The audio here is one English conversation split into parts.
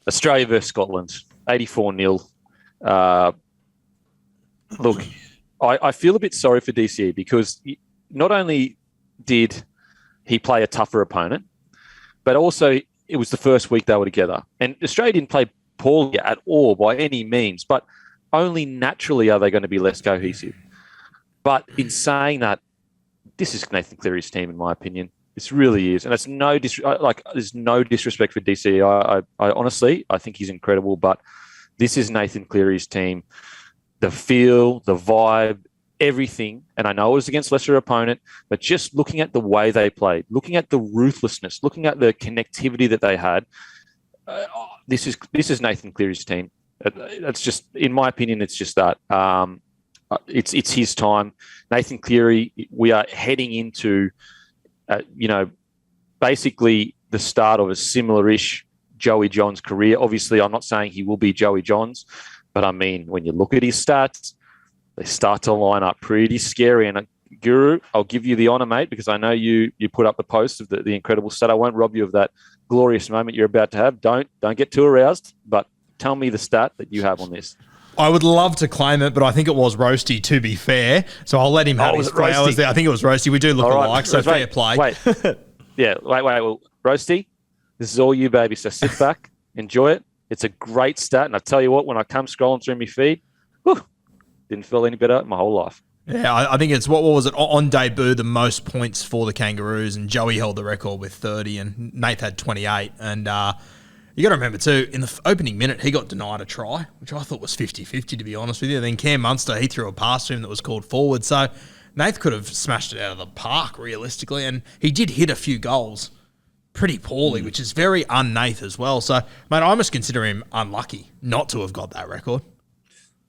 Australia versus Scotland, 84-0. Look, I feel a bit sorry for DCE because not only did he play a tougher opponent, but also it was the first week they were together. And Australia didn't play poorly at all by any means, but only naturally are they going to be less cohesive. But in saying that, this is Nathan Cleary's team, in my opinion. This really is. And it's there's no disrespect for DCE. I honestly, I think he's incredible, but this is Nathan Cleary's team. The feel, the vibe, everything. And I know it was against lesser opponent, but just looking at the way they played, looking at the ruthlessness, looking at the connectivity that they had, this is Nathan Cleary's team. It's just, in my opinion, it's just that. It's his time. Nathan Cleary, we are heading into, basically the start of a similar-ish Joey Johns career. Obviously, I'm not saying he will be Joey Johns, but I mean, when you look at his stats, they start to line up pretty scary. And Guru, I'll give you the honour, mate, because I know you put up the post of the incredible stat. I won't rob you of that glorious moment you're about to have. Don't get too aroused, but tell me the stat that you have on this. I would love to claim it, but I think it was Roasty, to be fair. So I'll let him have his flowers there. I think it was Roasty. We do look alike, so fair play. Wait. Well, Roasty, this is all you, baby. So sit back, enjoy it. It's a great stat. And I tell you what, when I come scrolling through my feed, didn't feel any better in my whole life. Yeah, I think it's, what was it, on debut, the most points for the Kangaroos, and Joey held the record with 30, and Nath had 28. And you got to remember, too, in the opening minute, he got denied a try, which I thought was 50-50, to be honest with you. Then Cam Munster, he threw a pass to him that was called forward. So Nath could have smashed it out of the park, realistically, and he did hit a few goals pretty poorly, which is very un-Nath as well. So, mate, I must consider him unlucky not to have got that record.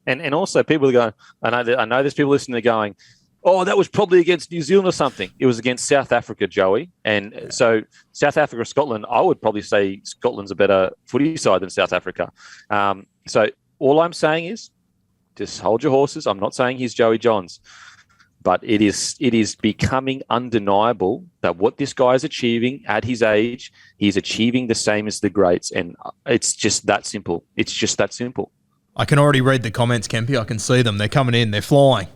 And also, people are going, I know there's people listening, they're going, oh, that was probably against New Zealand or something. It was against South Africa, Joey. And so South Africa or Scotland, I would probably say Scotland's a better footy side than South Africa. So all I'm saying is just hold your horses. I'm not saying he's Joey Johns, but it is becoming undeniable that what this guy is achieving at his age, he's achieving the same as the greats. And it's just that simple. It's just that simple. I can already read the comments, Kempy. I can see them. They're coming in. They're flying.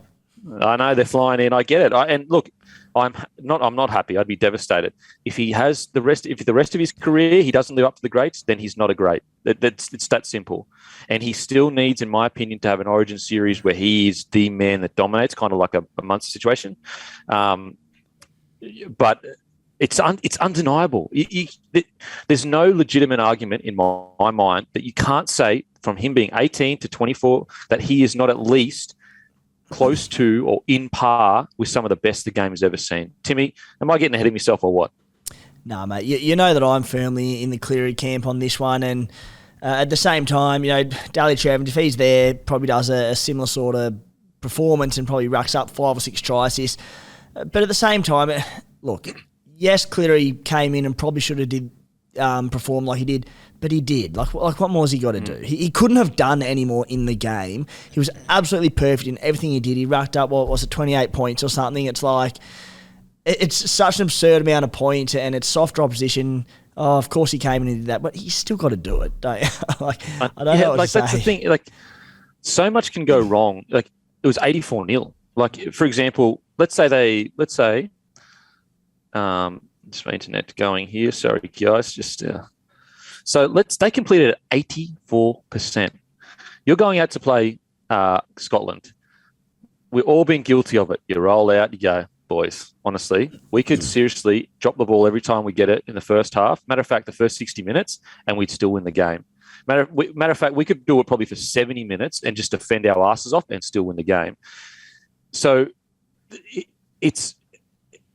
I know they're flying in. I get it. And look, I'm not happy. I'd be devastated if he has the rest of his career he doesn't live up to the greats. Then he's not a great. It's that simple. And he still needs, in my opinion, to have an Origin series where he is the man that dominates, kind of like a Munster situation. But it's undeniable. There's no legitimate argument in my mind that you can't say from him being 18 to 24 that he is not at least close to or in par with some of the best the game has ever seen. Timmy, am I getting ahead of myself or what? No, mate. You know that I'm firmly in the Cleary camp on this one, and at the same time, Daly Chervin, if he's there, probably does a similar sort of performance and probably racks up 5 or 6 try assists. But at the same time, look, yes, Cleary came in and probably should have did perform like he did, but he did. Like what more has he got to do? He couldn't have done any more in the game. He was absolutely perfect in everything he did. He racked up, 28 points or something. It's like, it's such an absurd amount of points, and it's soft opposition. Oh, of course he came in and did that, but he's still got to do it, don't you? I don't know what to say. That's the thing. Like, so much can go wrong. Like, it was 84-0. Like, for example, let's say just my internet going here. Sorry, guys. So they completed at 84%. You're going out to play Scotland. We've all been guilty of it. You roll out, you go, boys. Honestly, we could seriously drop the ball every time we get it in the first half. Matter of fact, the first 60 minutes, and we'd still win the game. Matter of fact, we could do it probably for 70 minutes and just defend our asses off and still win the game. So he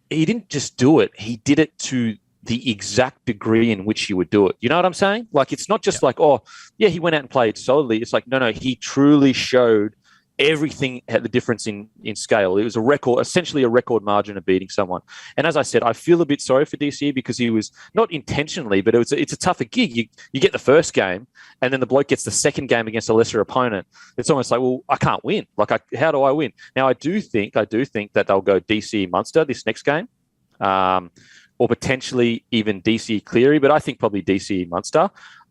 didn't just do it. He did it to the exact degree in which you would do it. You know what I'm saying? Like, it's not just like, oh, yeah, he went out and played solidly. It's like, no, he truly showed everything had the difference in scale. It was essentially a record margin of beating someone. And as I said, I feel a bit sorry for DCE because he was not intentionally, but it's a tougher gig. You get the first game, and then the bloke gets the second game against a lesser opponent. It's almost like, well, I can't win. Like, how do I win? Now, I do think that they'll go DCE Munster this next game, or potentially even DCE Cleary, but I think probably DCE Munster.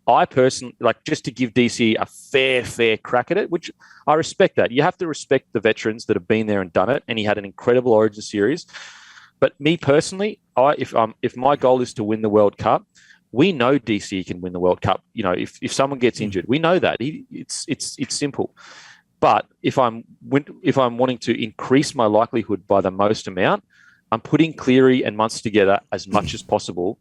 I personally, like, just to give DC a fair crack at it, which I respect that. You have to respect the veterans that have been there and done it, and he had an incredible Origin series. But me personally, if my goal is to win the World Cup, we know DC can win the World Cup. You know, if someone gets injured, we know that. It's simple. But if I'm wanting to increase my likelihood by the most amount, I'm putting Cleary and Munster together as much as possible.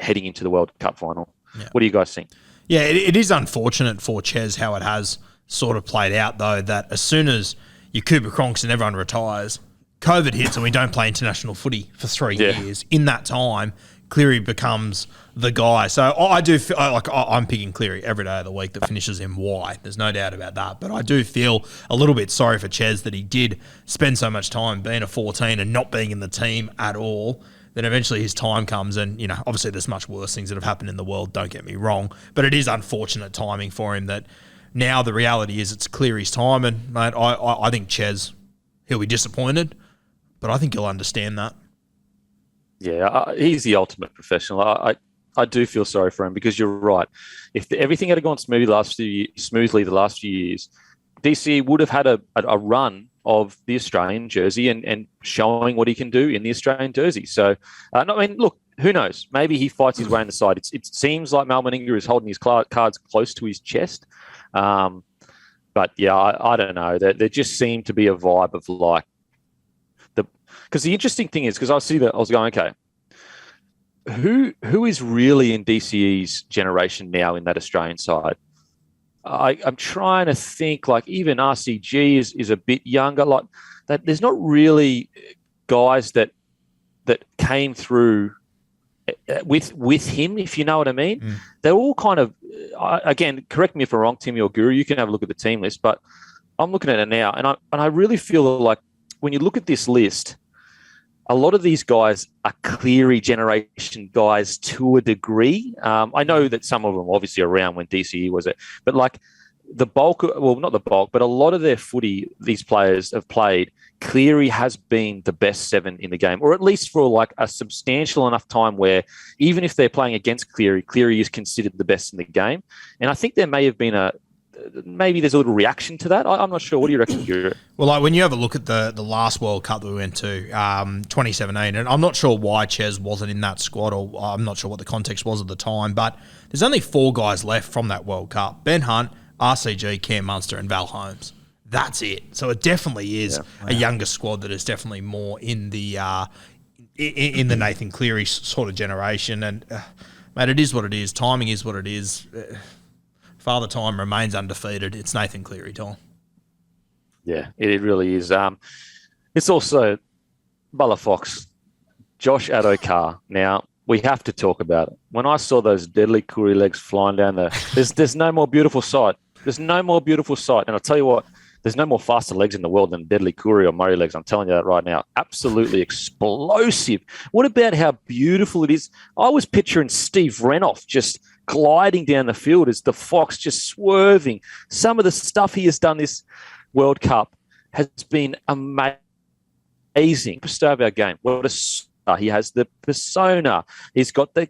Heading into the World Cup final. Yeah. What do you guys think? Yeah, it is unfortunate for Ches how it has sort of played out, though, that as soon as you Cooper Cronks and everyone retires, COVID hits and we don't play international footy for 3 years. In that time, Cleary becomes the guy. So I do feel like I'm picking Cleary every day of the week that finishes in Y. There's no doubt about that. But I do feel a little bit sorry for Ches that he did spend so much time being a 14 and not being in the team at all. Then eventually his time comes and, you know, obviously there's much worse things that have happened in the world, don't get me wrong, but it is unfortunate timing for him that now the reality is it's Cleary's time, and, mate, I think Ches, he'll be disappointed, but I think he'll understand that. Yeah, he's the ultimate professional. I do feel sorry for him because you're right. If everything had gone smoothly the last few years, DC would have had a run of the Australian jersey and showing what he can do in the Australian jersey. So, I mean, look, who knows? Maybe he fights his way in the side. It seems like Mal Meninga is holding his cards close to his chest. But, yeah, I don't know. There just seemed to be a vibe of like because the interesting thing is, because I was going, okay, who is really in DCE's generation now in that Australian side? I'm trying to think, like, even RCG is a bit younger. Like that, there's not really guys that came through with him, if you know what I mean. They're all kind of, again, correct me if I'm wrong, Timmy or Guru, you can have a look at the team list, but I'm looking at it now, and I really feel like when you look at this list, a lot of these guys are Cleary generation guys to a degree. I know that some of them obviously around when DCE was it, but like the bulk, well, not the bulk, but a lot of their footy these players have played, Cleary has been the best 7 in the game, or at least for like a substantial enough time where even if they're playing against Cleary is considered the best in the game. And I think there may have been maybe there's a little reaction to that. I'm not sure. What do you reckon, Guru? Well, like when you have a look at the last World Cup that we went to, 2017, and I'm not sure why Ches wasn't in that squad, or I'm not sure what the context was at the time, but there's only 4 guys left from that World Cup. Ben Hunt, RCG, Cam Munster, and Val Holmes. That's it. So it definitely is a younger squad that is definitely more in the in the Nathan Cleary sort of generation. And, mate, it is what it is. Timing is what it is. Father Time remains undefeated. It's Nathan Cleary time. Yeah, it really is. It's also Bella Fox, Josh Addo-Carr. Now, we have to talk about it. When I saw those deadly Koori legs flying down there, there's no more beautiful sight. There's no more beautiful sight. And I'll tell you what, there's no more faster legs in the world than deadly Koori or Murray legs. I'm telling you that right now. Absolutely explosive. What about how beautiful it is? I was picturing Steve Renoff just gliding down the field as the Fox just swerving. Some of the stuff he has done this World Cup has been amazing. Superstar of our game. What a he has the persona. He's got the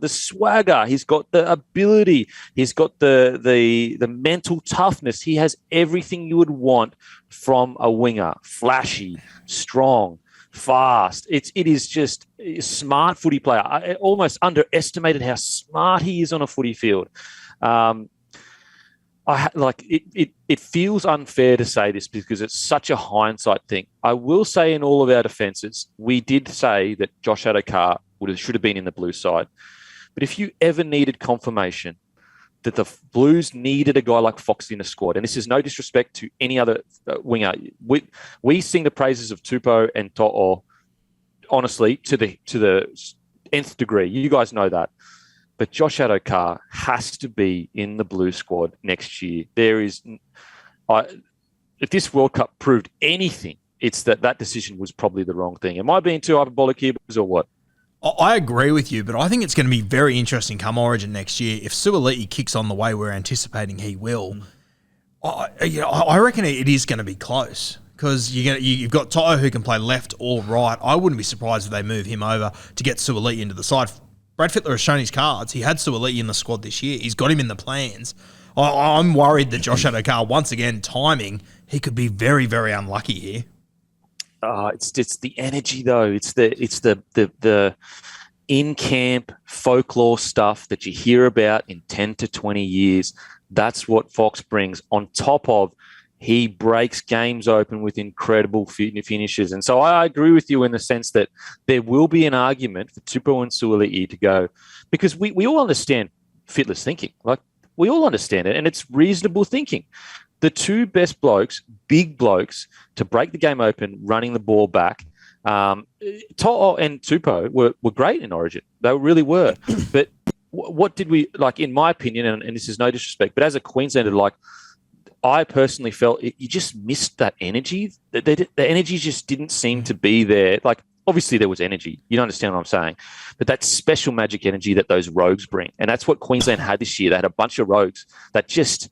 swagger. He's got the ability. He's got the mental toughness. He has everything you would want from a winger. Flashy, strong, fast. It is just a smart footy player. I almost underestimated how smart he is on a footy field. It feels unfair to say this because it's such a hindsight thing. I will say in all of our defences, we did say that Josh Addo-Carr should have been in the blue side. But if you ever needed confirmation that the Blues needed a guy like Fox in a squad, and this is no disrespect to any other winger, we sing the praises of Tupou and To'o, honestly, to the nth degree. You guys know that. But Josh Addo-Carr has to be in the blue squad next year. If this World Cup proved anything, it's that decision was probably the wrong thing. Am I being too hyperbolic here, or what? I agree with you, but I think it's going to be very interesting come Origin next year. If Suaalii kicks on the way we're anticipating he will, I reckon it is going to be close because you've got To'o who can play left or right. I wouldn't be surprised if they move him over to get Suaalii into the side. Brad Fittler has shown his cards. He had Suaalii in the squad this year. He's got him in the plans. I'm worried that Josh Addo-Carr, once again, timing, he could be very, very unlucky here. It's the energy though. It's the in-camp folklore stuff that you hear about in 10 to 20 years. That's what Fox brings on top of he breaks games open with incredible finishes. And so I agree with you in the sense that there will be an argument for Tupou and Suaalii to go because we all understand Fittler's thinking. Like, we all understand it, and it's reasonable thinking. The two best blokes, big blokes, to break the game open, running the ball back, To'o and Tupou were great in Origin. They really were. But what did we, like, in my opinion, and this is no disrespect, but as a Queenslander, like, I personally felt you just missed that energy. The energy just didn't seem to be there. Like, obviously there was energy. You don't understand what I'm saying. But that special magic energy that those rogues bring. And that's what Queensland had this year. They had a bunch of rogues that just,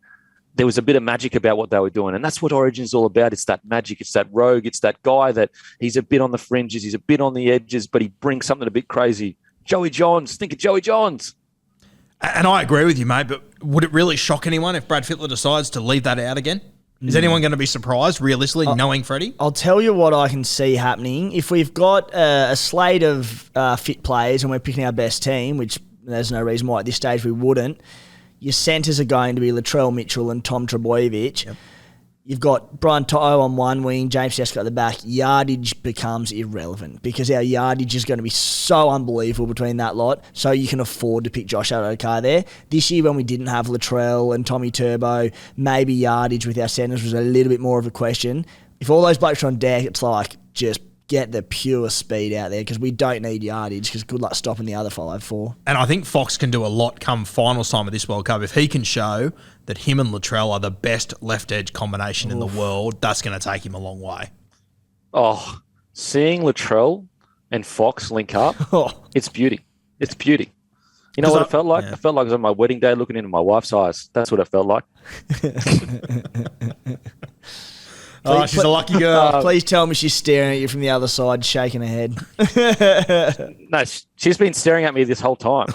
there was a bit of magic about what they were doing. And that's what Origin's all about. It's that magic. It's that rogue. It's that guy that he's a bit on the fringes. He's a bit on the edges, but he brings something a bit crazy. Joey Johns. Think of Joey Johns. And I agree with you, mate, but would it really shock anyone if Brad Fittler decides to leave that out again? Is anyone going to be surprised, realistically, knowing Freddie? I'll tell you what I can see happening. If we've got a slate of fit players and we're picking our best team, which there's no reason why at this stage we wouldn't, your centres are going to be Latrell Mitchell and Tom Trbojevic. Yep. You've got Brian To'o on one wing, James Tedesco at the back. Yardage becomes irrelevant because our yardage is going to be so unbelievable between that lot, so you can afford to pick Josh Addo-Carr there. This year when we didn't have Latrell and Tommy Turbo, maybe yardage with our centres was a little bit more of a question. If all those blokes are on deck, it's like just get the pure speed out there because we don't need yardage because good luck stopping the other 5-4. And I think Fox can do a lot come finals time of this World Cup. If he can show that him and Latrell are the best left edge combination in the world, that's going to take him a long way. Oh, seeing Latrell and Fox link up, it's beauty. It's beauty. You know what it felt like? Yeah. I felt like I was on my wedding day looking into my wife's eyes. That's what it felt like. She's a lucky girl. Please tell me she's staring at you from the other side, shaking her head. No, she's been staring at me this whole time,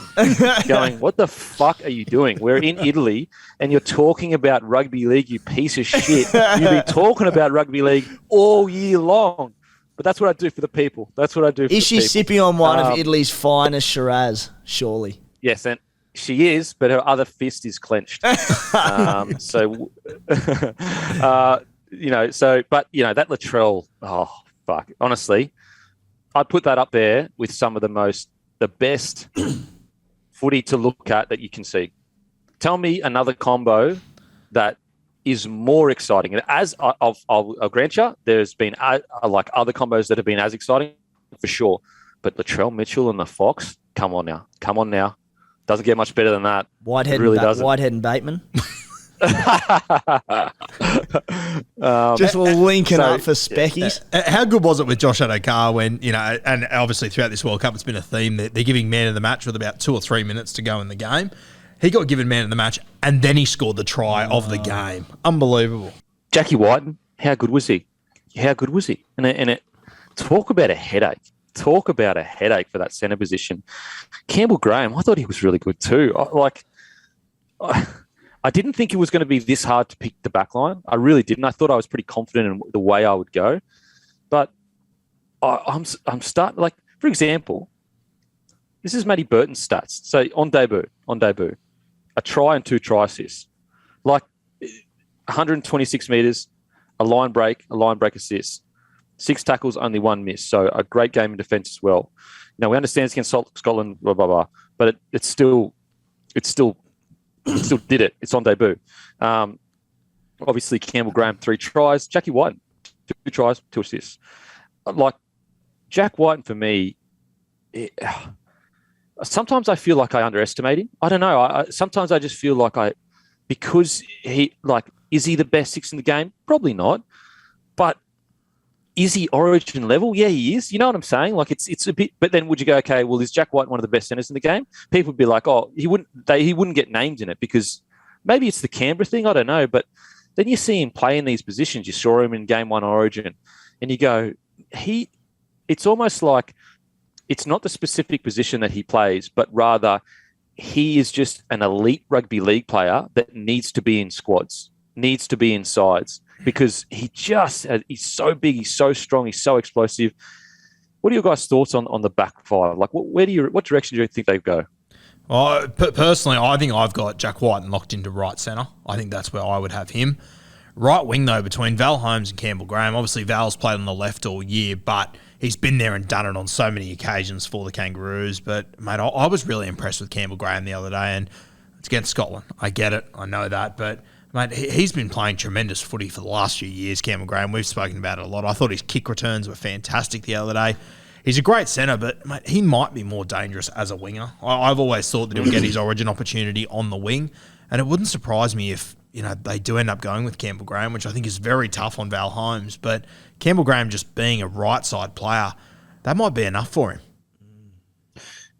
going, what the fuck are you doing? We're in Italy, and you're talking about rugby league, you piece of shit. You've been talking about rugby league all year long. But that's what I do for the people. That's what I do for the people. Is she sipping on one of Italy's finest Shiraz, surely? Yes, and she is, but her other fist is clenched. That Latrell, oh, fuck. Honestly, I'd put that up there with some of the best footy to look at that you can see. Tell me another combo that is more exciting. And as I'll grant you, there's been like other combos that have been as exciting for sure. But Latrell Mitchell and the Fox, come on now. Doesn't get much better than that. Whitehead and Bateman. Just linking up for speckies. How good was it with Josh Addo-Carr when, and obviously throughout this World Cup, it's been a theme that they're giving man of the match with about 2 or 3 minutes to go in the game. He got given man of the match and then he scored the try of the game. Unbelievable. Jackie Whiten, how good was he? And talk about a headache. Talk about a headache for that centre position. Campbell Graham, I thought he was really good too. I didn't think it was going to be this hard to pick the back line. I really didn't. I thought I was pretty confident in the way I would go. But I'm starting, like, for example, this is Matty Burton's stats. So on debut, a try and 2 try assists. Like 126 metres, a line break assist. 6 tackles, only 1 miss. So a great game in defence as well. We understand it's against Scotland, blah, blah, blah. But it still did it. It's on debut. Obviously, Campbell Graham, 3 tries. Jackie Whiten, 2 tries, 2 assists. Like, Jack Whiten, for me, sometimes I feel like I underestimate him. I don't know. Sometimes I just feel like because is he the best 6 in the game? Probably not. But is he Origin level? Yeah, he is. You know what I'm saying? Like, it's a bit. But then would you go, okay, well, is Jack White one of the best centers in the game? People would be like, oh, he wouldn't get named in it because maybe it's the Canberra thing. I don't know. But then you see him play in these positions. You saw him in Game 1 Origin, and you go, it's almost like it's not the specific position that he plays, but rather he is just an elite rugby league player that needs to be in squads, needs to be in sides, because he's so big, he's so strong, he's so explosive. What are your guys' thoughts on the back five? Like, what direction do you think they go? Well, personally, I think I've got Jack White locked into right centre. I think that's where I would have him. Right wing, though, between Val Holmes and Campbell Graham. Obviously, Val's played on the left all year, but he's been there and done it on so many occasions for the Kangaroos. But, mate, I was really impressed with Campbell Graham the other day, and it's against Scotland. I get it. I know that. But, mate, he's been playing tremendous footy for the last few years, Campbell Graham. We've spoken about it a lot. I thought his kick returns were fantastic the other day. He's a great centre, but mate, he might be more dangerous as a winger. I've always thought that he'll get his origin opportunity on the wing, and it wouldn't surprise me if they do end up going with Campbell Graham, which I think is very tough on Val Holmes. But Campbell Graham just being a right side player, that might be enough for him.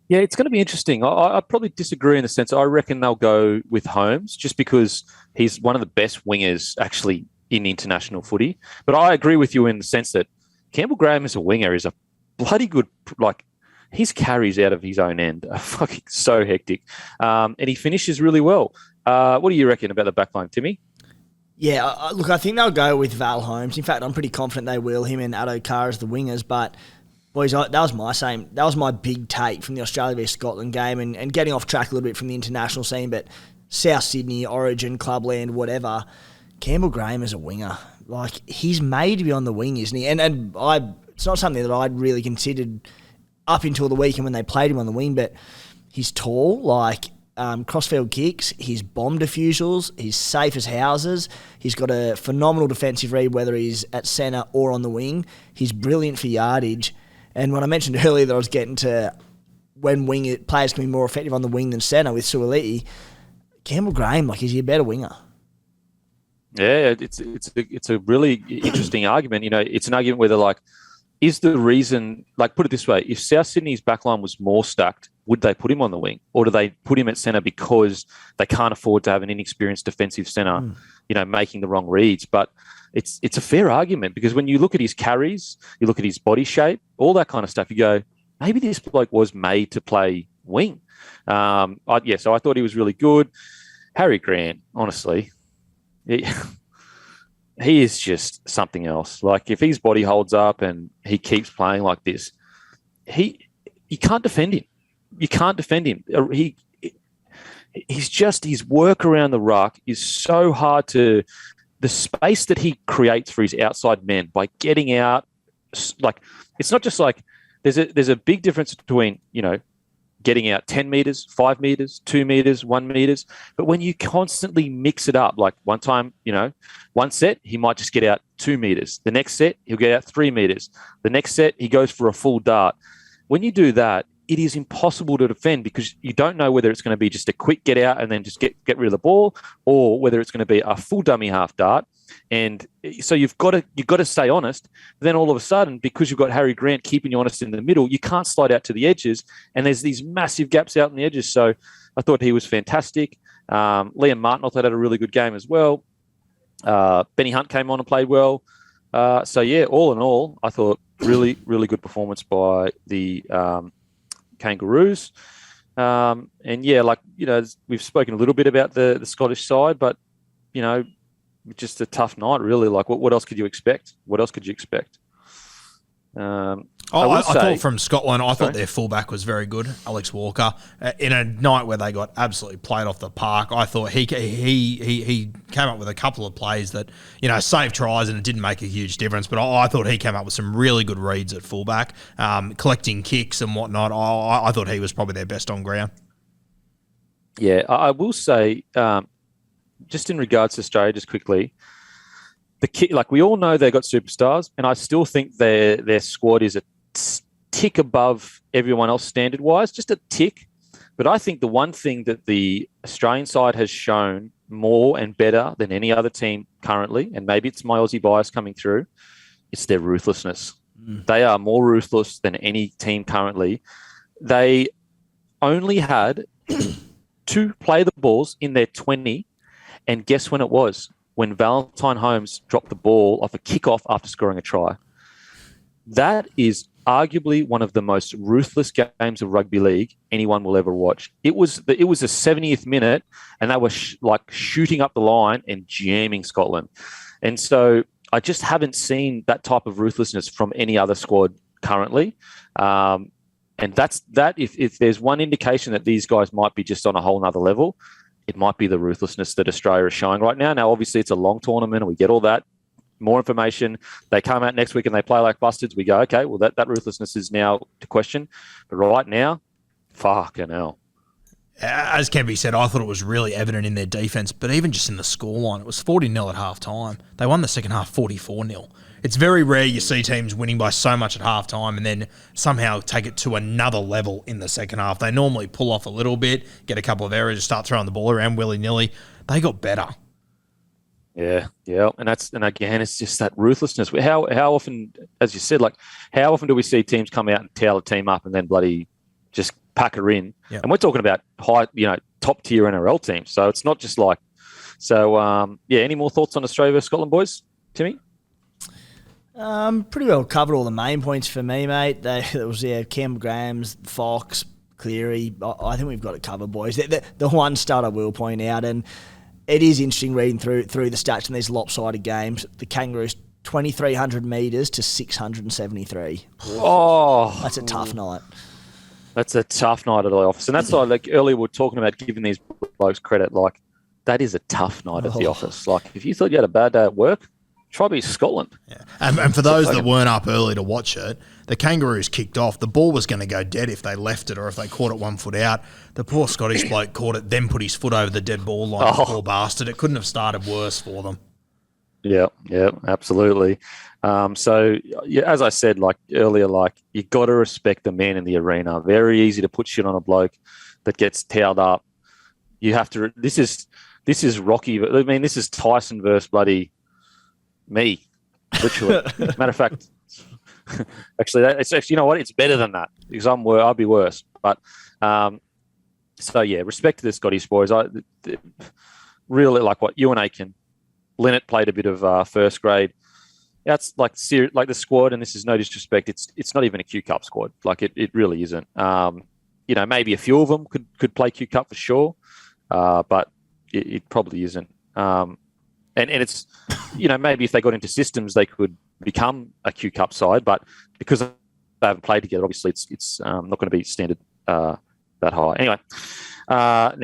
Yeah, it's going to be interesting. I probably disagree in the sense I reckon they'll go with Holmes just because he's one of the best wingers actually in international footy. But I agree with you in the sense that Campbell Graham as a winger is a bloody good, like, his carries out of his own end are fucking so hectic. And he finishes really well. What do you reckon about the backline, Timmy? Yeah, look, I think they'll go with Val Holmes. In fact, I'm pretty confident they will, him and Addo-Carr as the wingers. But, boys, that was my big take from the Australia v Scotland game and getting off track a little bit from the international scene. But South Sydney, Origin, Clubland, whatever, Campbell Graham as a winger, like, he's made to be on the wing, isn't he? And it's not something that I'd really considered up until the weekend when they played him on the wing, but he's tall, like crossfield kicks, he's bomb defusals, he's safe as houses, he's got a phenomenal defensive read whether he's at centre or on the wing, he's brilliant for yardage. And when I mentioned earlier that I was getting to when players can be more effective on the wing than centre with Suaalii, Campbell Graham, like, is he a better winger? Yeah, it's a really interesting argument. It's an argument where they're like, is the reason, like, put it this way, if South Sydney's backline was more stacked, would they put him on the wing? Or do they put him at centre because they can't afford to have an inexperienced defensive centre, making the wrong reads? But it's a fair argument because when you look at his carries, you look at his body shape, all that kind of stuff, you go, maybe this bloke was made to play wing. So I thought he was really good. Harry Grant, honestly, he is just something else. Like, if his body holds up and he keeps playing like this, you can't defend him. You can't defend him. His work around the ruck is so hard the space that he creates for his outside men by getting out. Like, it's not just like there's a big difference between, getting out 10 metres, 5 metres, 2 metres, 1 metres. But when you constantly mix it up, like one time, one set, he might just get out 2 metres. The next set, he'll get out 3 metres. The next set, he goes for a full dart. When you do that, it is impossible to defend because you don't know whether it's going to be just a quick get out and then just get rid of the ball, or whether it's going to be a full dummy half dart. And so you've got to stay honest. Then all of a sudden, because you've got Harry Grant keeping you honest in the middle, you can't slide out to the edges, and there's these massive gaps out in the edges. So I thought he was fantastic. Liam Martin, I thought, had a really good game as well. Benny Hunt came on and played well. So yeah, all in all, I thought really, really good performance by the Kangaroos. And yeah, we've spoken a little bit about the Scottish side, but just a tough night, really. Like, what else could you expect? I thought from Scotland, I thought their fullback was very good, Alex Walker. In a night where they got absolutely played off the park, I thought he came up with a couple of plays that, saved tries, and it didn't make a huge difference. But I thought he came up with some really good reads at fullback, collecting kicks and whatnot. I thought he was probably their best on ground. Yeah, I will say, just in regards to Australia, just quickly, we all know they've got superstars, and I still think their squad is a tick above everyone else standard-wise, just a tick. But I think the one thing that the Australian side has shown more and better than any other team currently, and maybe it's my Aussie bias coming through, it's their ruthlessness. They are more ruthless than any team currently. They only had to play the balls in their 20, and guess when it was? When Valentine Holmes dropped the ball off a kickoff after scoring a try. That is arguably one of the most ruthless games of rugby league anyone will ever watch. It was the 70th minute, and they were shooting up the line and jamming Scotland. And so I just haven't seen that type of ruthlessness from any other squad currently. And that's that. If there's one indication that these guys might be just on a whole nother level, it might be the ruthlessness that Australia is showing right now. Now, obviously, it's a long tournament, and we get all that. More information. They come out next week and they play like bastards. We go, okay, well, that ruthlessness is now to question. But right now, fucking hell. As can be said, I thought it was really evident in their defence, but even just in the scoreline, it was 40-0 at half-time. They won the second half 44-0. It's very rare you see teams winning by so much at half-time and then somehow take it to another level in the second half. They normally pull off a little bit, get a couple of errors, start throwing the ball around willy-nilly. They got better. Yeah. And again, it's just that ruthlessness. How often, as you said, like how often do we see teams come out and towel a team up and then bloody just pack her in? Yep. And we're talking about top tier NRL teams. So it's not just like any more thoughts on Australia versus Scotland, boys? Timmy? Pretty well covered all the main points for me, mate. It was Cam Graham's, Fox, Cleary. I think we've got it covered, boys. The one stat I will point out, and it is interesting reading through the stats in these lopsided games. The Kangaroos 2,300 metres to 673. Oh, that's a tough night. That's a tough night at the office, and that's like earlier we were talking about giving these blokes credit. Like that is a tough night at the office. Like if you thought you had a bad day at work, try be Scotland. Yeah. And for those that weren't up early to watch it, the Kangaroos kicked off. The ball was going to go dead if they left it or if they caught it 1 foot out. The poor Scottish bloke caught it, then put his foot over the dead ball line. Poor bastard. It couldn't have started worse for them. Yeah, absolutely. As I said, like earlier, like you got to respect the man in the arena. Very easy to put shit on a bloke that gets towed up. You have to. This is Rocky. I mean, this is Tyson versus bloody me, literally. Matter of fact, actually, you know what? It's better than that because I'll be worse. But respect to the Scottish boys. I really like what Ewan Aiken, Linnett played a bit of first grade. That's like the squad, and this is no disrespect. It's not even a Q Cup squad. Like it really isn't. Maybe a few of them could play Q Cup for sure, but it probably isn't. And it's, maybe if they got into systems, they could become a Q Cup side, but because they haven't played together, obviously it's not going to be standard that high. Anyway, now